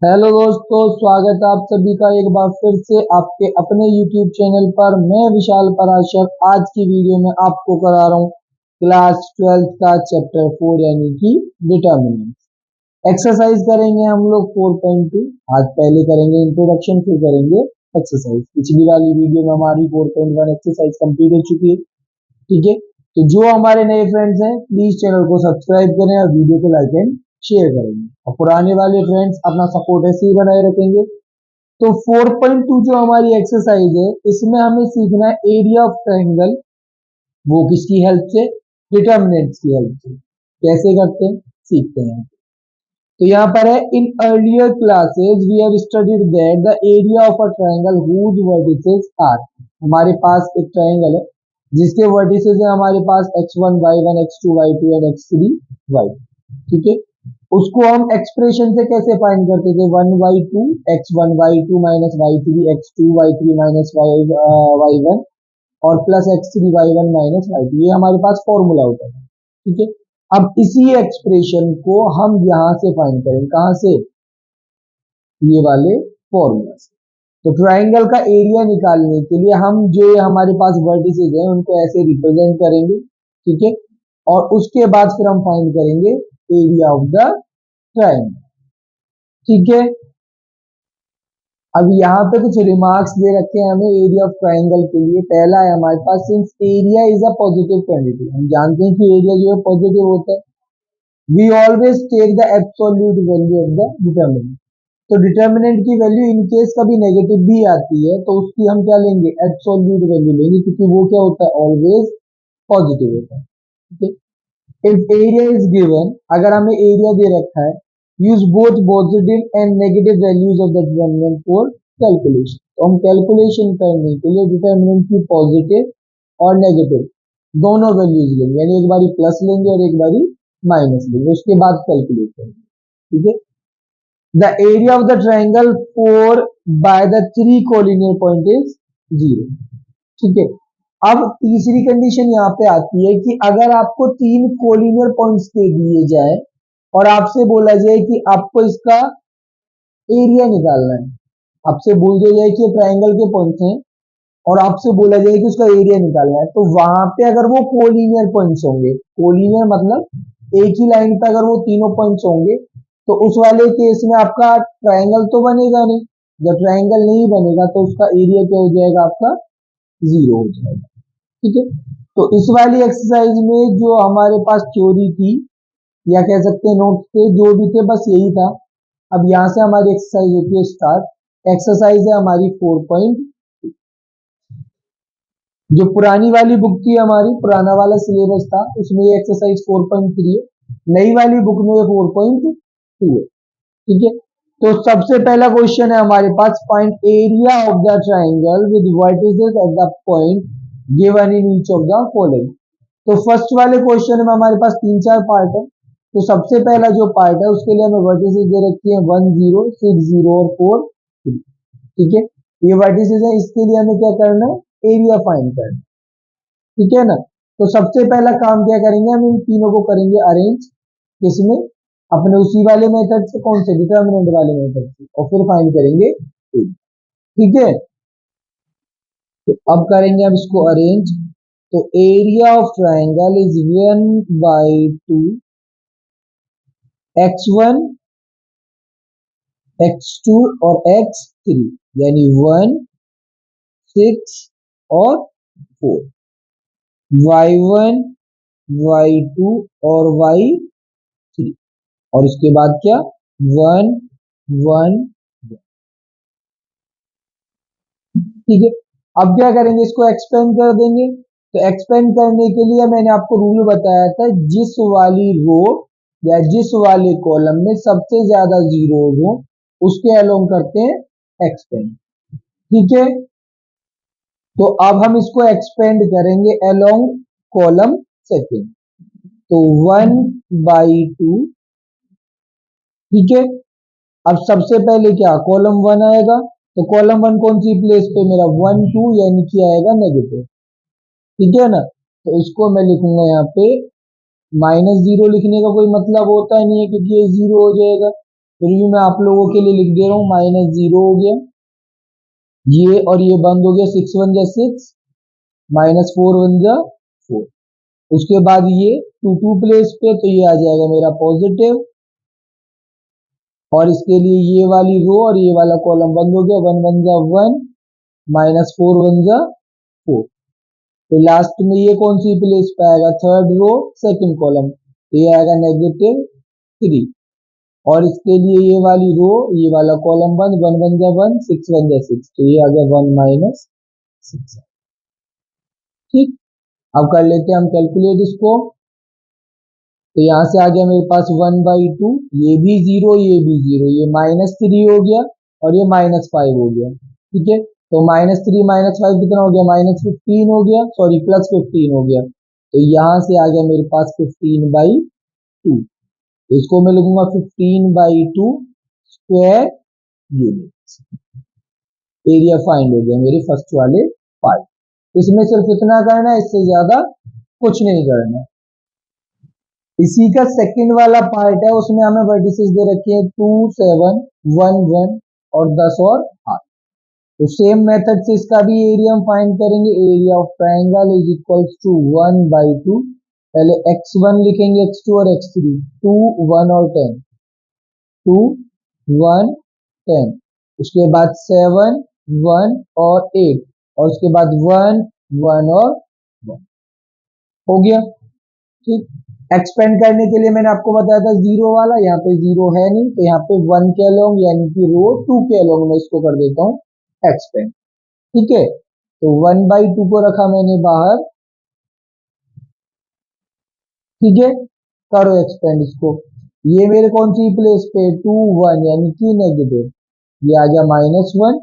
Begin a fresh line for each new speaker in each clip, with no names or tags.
Hello दोस्तों, स्वागत है आप सभी का एक बार फिर से आपके अपने YouTube चैनल पर। मैं विशाल पराशर आज की वीडियो में आपको करा रहा हूँ क्लास 12th का चैप्टर 4 यानी कि डिटर्मिनेंट। एक्सरसाइज करेंगे हम लोग 4.2। आज पहले करेंगे इंट्रोडक्शन, फिर करेंगे एक्सरसाइज। पिछली वाली वीडियो में हमारी 4.1 एक्सरसाइज कंप्लीट हो चुकी है। ठीक है, तो जो हमारे नए फ्रेंड्स हैं प्लीज चैनल को सब्सक्राइब करें और वीडियो को लाइक एंड शेयर करेंगे, और पुराने वाले फ्रेंड्स अपना सपोर्ट ऐसे ही बनाए रखेंगे। तो 4.2 जो हमारी एक्सरसाइज है, इसमें हमें सीखना है एरिया ऑफ ट्रायंगल। वो किसकी हेल्प से? डिटर्मिनेंट्स की हेल्प से। कैसे करते हैं सीखते हैं। तो यहाँ पर है, in earlier classes we have studied that the area of a triangle whose vertices are. हमारे पास एक ट्रायंगल है जिसके वर्टिसेस है हमारे पास x1 y1 x2 y2 and x3 y। ठीक है, उसको हम एक्सप्रेशन से कैसे फाइंड करते थे? 1 y2 x1 y2 minus y3 x2 y3 minus y1 और plus x3 y1 minus y2, ये हमारे पास फॉर्मूला होता है। ठीक है, अब इसी एक्सप्रेशन को हम यहां से फाइंड करेंगे। कहां से? ये वाले फॉर्मूला से। तो ट्राइंगल का एरिया निकालने के लिए हम जो ये हमारे पास वर्टिसेस हैं उनको ऐसे रिप्रेजेंट करेंगे। ठीक है, और उसके बाद फिर हम फाइंड करेंगे एरिया ऑफ द ट्राइंगल। ठीक है, अब यहाँ पे कुछ रिमार्क्स दे रखे हैं हमें एरिया ऑफ ट्राइंगल के लिए। पहला है हमारे पास, since area is a positive quantity, हम जानते हैं कि एरिया जो है पॉजिटिव होता है, we always take the absolute value of the determinant. तो डिटर्मिनेंट की वैल्यू इन केस कभी नेगेटिव भी आती है तो उसकी हम क्या लेंगे? एब्सोल्यूट वैल्यू लेंगे, क्योंकि वो क्या होता है? ऑलवेज पॉजिटिव होता है। ठीक है, इफ एरिया इज गिवन, अगर हमें एरिया दे रखा है, use both positive and negative values of the determinant for calculation. तो हम कैलकुलेशन करने के लिए डिटर्मिनेंट की पॉजिटिव और नेगेटिव दोनों वैल्यूज लेंगे, यानी एक बारी प्लस लेंगे और एक बारी माइनस लेंगे, उसके बाद कैलकुलेट करेंगे। ठीक है, the area of the triangle 4 by the 3 collinear point is 0। ठीक है, अब तीसरी कंडीशन यहाँ पे आती है कि अगर आपको 3 कोलिनियर पॉइंट्स दे दिए जाए और आपसे बोला जाए कि आपको इसका एरिया निकालना है, आपसे बोल दिया जाए कि ट्राइंगल के पॉइंट्स हैं और आपसे बोला जाए कि उसका एरिया निकालना है, तो वहां पे अगर वो कोलिनियर पॉइंट्स होंगे, कोलिनियर मतलब एक ही लाइन पे अगर वो तीनों पॉइंट्स होंगे, तो उस वाले केस में आपका ट्राइंगल तो बनेगा नहीं। जब ट्राइंगल नहीं बनेगा तो उसका एरिया क्या हो जाएगा? आपका 0 हो जाएगा। ठीक है, तो इस वाली एक्सरसाइज में जो हमारे पास थ्योरी थी, या कह सकते हैं नोट्स थे, जो भी थे, बस यही था। अब यहां से हमारी एक्सरसाइज होती है स्टार्ट। एक्सरसाइज है हमारी 4 जो पुरानी वाली बुक थी हमारी, पुराना वाला सिलेबस था, उसमें ये एक्सरसाइज 4.3 है। नई वाली बुक में ये 4.2 है। ठीक है, तो सबसे पहला क्वेश्चन है हमारे पास, find area of the triangle with vertices at the point given in each of the following. तो फर्स्ट वाले क्वेश्चन में हमारे पास 3-4 पार्ट है। तो सबसे पहला जो पार्ट है उसके लिए हमें वर्टिसेस दे रखी है 1 0 6 0 और 4 3। ठीक है, ये वर्टिसेस है, इसके लिए हमें क्या करना है? एरिया फाइंड करना है। ठीक है ना, तो सबसे पहला काम क्या करेंगे? हम इन तीनों को करेंगे अरेंज, किसमें? अपने उसी वाले मेथड से, कौन से? डिटर्मिनेंट वाले मेथड से, और फिर फाइंड करेंगे area। ठीक है, तो अब करेंगे हम इसको अरेंज। तो area of triangle is 1/2 x1 x2 और x3, यानी 1 6 और 4, y1 y2 और y3, और उसके बाद क्या? 1 1। ठीक है, अब क्या करेंगे? इसको एक्सपेंड कर देंगे। तो एक्सपेंड करने के लिए मैंने आपको रूल बताया था, जिस वाली रो या जिस वाले कॉलम में सबसे ज्यादा जीरोज हो उसके अलोंग करते हैं एक्सपेंड। ठीक है, तो अब हम इसको एक्सपेंड करेंगे अलोंग कॉलम सेकेंड। तो 1/2। ठीक है, अब सबसे पहले क्या? कॉलम 1 आएगा। तो कॉलम 1 कौन सी प्लेस पे? मेरा 1 2, यानी कि आएगा नेगेटिव। ठीक है ना, तो इसको मैं लिखूंगा यहाँ पे -0। लिखने का कोई मतलब होता नहीं है क्योंकि ये 0 हो जाएगा। फिर भी मैं आप लोगों के लिए लिख दे रहा हूँ, -0 हो गया, ये और ये बंद हो गया, 6 1 जा 6, -4 1 जा 4। उसके बाद ये 2 2 प्लेस पे, तो ये आ जाएगा मेरा पॉजिटिव, और इसके लिए ये वाली रो और ये वाला कॉलम बंद हो गया, 1 1 जा 1, -4 1 जा 4। तो लास्ट में ये कौन सी प्लेस पे आएगा, थर्ड रो सेकंड कॉलम, तो ये आएगा -3, और इसके लिए ये वाली रो ये वाला कॉलम बंद, 1 1 जा 1, 6 1 जा 6, तो ये आ गया 1 -6। ठीक, अब कर लेते हैं हम कैलकुलेट इसको। तो यहाँ से आ गया मेरे पास 1/2, ये भी जीरो, ये भी जीरो, ये -3 हो गया और ये -5 हो गया। ठीक है, तो -3 -5 कितना हो गया, -15 हो गया, सॉरी +15 हो गया। तो यहाँ से आ गया मेरे पास 15/2, इसको मैं लिखूंगा 15/2 स्क्वायर यूनिट। एरिया फाइंड हो गया मेरे फर्स्ट वाले पार्ट। इसमें सिर्फ इतना करना है, इससे ज्यादा कुछ नहीं करना। इसी का सेकंड वाला पार्ट है, उसमें हमें वर्टिसेस दे रखे हैं 2 7 1 1 और 10 और 8। तो सेम मेथड से इसका भी एरिया हम फाइंड करेंगे। Area of triangle is equals to 1/2, पहले x1 लिखेंगे, x2 और x3, 2 1 और 10, 2 1 10, उसके बाद 7 1 और 8, और उसके बाद 1 1 और 1 हो गया। ठीक, एक्सपेंड करने के लिए मैंने आपको बताया था जीरो वाला, यहाँ पे जीरो है नहीं, तो यहाँ पे 1 के अलोंग यानी कि रो 2 के अलोंग मैं इसको कर देता हूँ एक्सपेंड। ठीक है, तो 1/2 को रखा मैंने बाहर। ठीक है, करो एक्सपेंड इसको। ये मेरे कौन सी प्लेस पे, 2 1 यानी कि नेगेटिव, ये आ गया -1,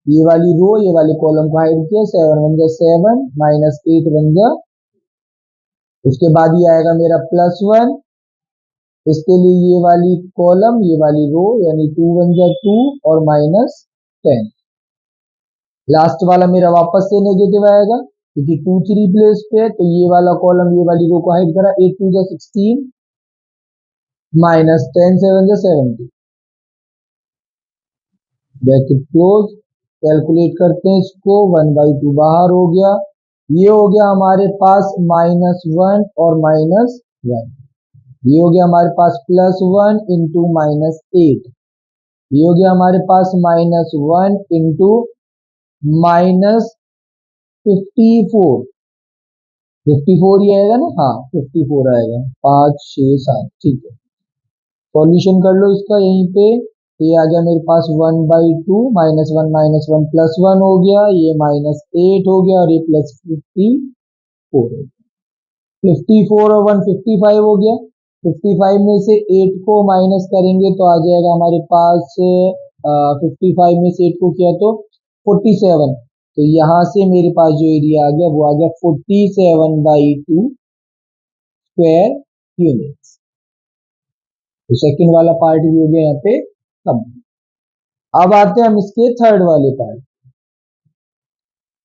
ये वाली रो ये वाले कॉलम को हाइड किया, 7 1 जा 7, -8 1 जा, उसके बाद ये आएगा मेरा +1, इसके लिए ये वाली कॉलम ये वाली रो यानी 2 1 जा 2 और -10। लास्ट वाला मेरा वापस से नेगेटिव आएगा क्योंकि 2 3 प्लेस पे है, तो ये वाला कॉलम ये वाली रो को हाइड करा, 8 2 जा 16, -10 7 जा 70, ब्रैकेट क्लोज। कैलकुलेट करते हैं इसको, 1/2 बाहर हो गया, ये हो गया हमारे पास -1 और -1, ये हो गया हमारे पास +1 इंटू -8, ये हो गया हमारे पास -1 इंटू -54, 54 ही आएगा ना, हाँ 54 आएगा, 5 6 7। ठीक है, सॉल्यूशन कर लो इसका यहीं पे। तो ये आ गया मेरे पास 1/2, -1 -1 +1 हो गया, ये -8 हो गया और ये +54 हो गया, 54 और 1 55 हो गया। 55 में से 8 को माइनस करेंगे तो आ जाएगा हमारे पास 55 में से 8 को किया तो 47, तो यहाँ से मेरे पास जो एरिया आ गया वो आ गया 47/2 स्क्वायर यूनिट्स। तो सेकंड वाला पार्ट भी हो गया यहाँ पे कंप्लीट। अब आते हैं हम इसके थर्ड वाले पार्ट।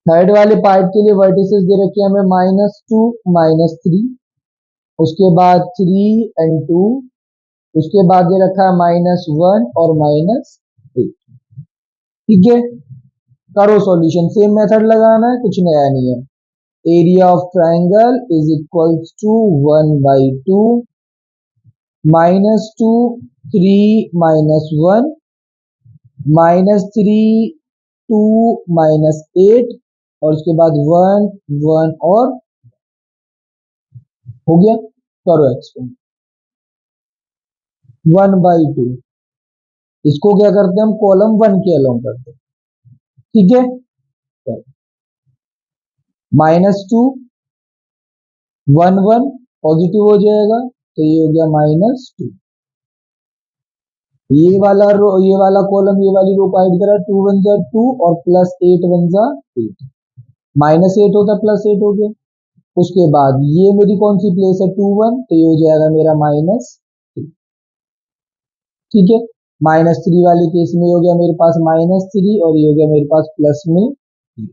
थर्ड वाले पार्ट के लिए वर्टिसेस दे रखे हैं हमें -2 -3, उसके बाद 3 and 2, उसके बाद दे रखा है -1 और -8। ठीक है, करो सॉल्यूशन, सेम मेथड लगाना है, कुछ नया नहीं है। Area of triangle is equals to 1/2 -2 3 -1 -3 2 -8 और उसके बाद 1 1 और हो गया। करो एक्सपेंड, 1/2, इसको क्या करते हैं हम, कॉलम 1 के अलोंग करते हैं। ठीक है, -2 1 1 पॉजिटिव हो जाएगा, तो ये हो गया -2, ये वाला रो ये वाला कॉलम ये वाली रो को हाइड करा, 2 1 जा 2 और +8 1 जा 8, -8 होता +8 हो गया। उसके बाद ये मेरी कौन सी प्लेस है, 2 1, तो ये हो जाएगा मेरा -3। ठीक है, -3 वाले केस में हो गया मेरे पास -3 और ये हो गया मेरे पास प्लस में 8।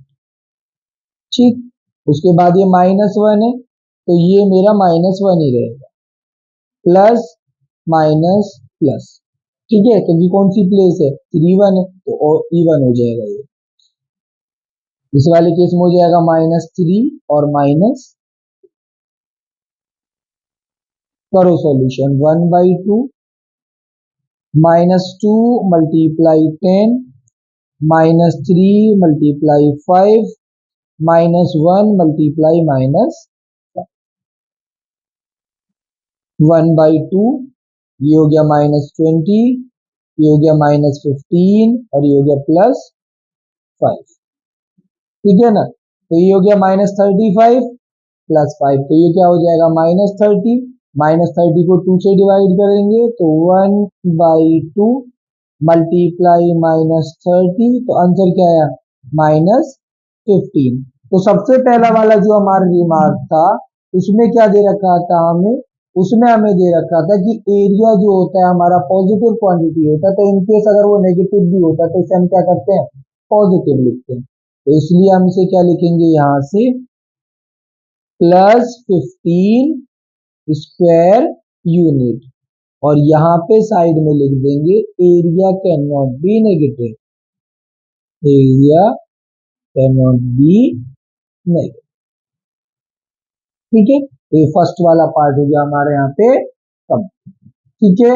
ठीक, उसके बाद ये -1 है, तो ये मेरा -1 ही रहेगा, प्लस माइनस प्लस, ठीक है, क्योंकि कौन सी प्लेस है, 3 1 है, तो इवन हो जाएगा ये। इस वाले केस में हो जाएगा -3 और माइनस, करो सॉल्यूशन, 1/2 -2 मल्टीप्लाई 10 -3 मल्टीप्लाई 5 -1 मल्टीप्लाई -1/2, ये हो गया -20, ये हो गया -15 और ये हो गया +5। ठीक है ना, तो ये हो गया -35 +5, तो ये क्या हो जाएगा -30, -30 को 2 से डिवाइड करेंगे तो 1/2 मल्टीप्लाई -30, तो आंसर क्या आया -15। तो सबसे पहला वाला जो हमारा रिमार्क था उसमें क्या दे रखा था हमें, उसमें हमें दे रखा था कि एरिया जो होता है हमारा पॉजिटिव क्वांटिटी होता है, तो इनकेस अगर वो नेगेटिव भी होता है तो इसे हम क्या करते हैं, पॉजिटिव लिखते हैं। तो इसलिए हम इसे क्या लिखेंगे यहाँ से, +15 स्क्वायर यूनिट, और यहाँ पे साइड में लिख देंगे area can not be negative, area can not be negative. ठीक है, तो ये फर्स्ट वाला पार्ट हो गया हमारे यहाँ पे कम। ठीक है,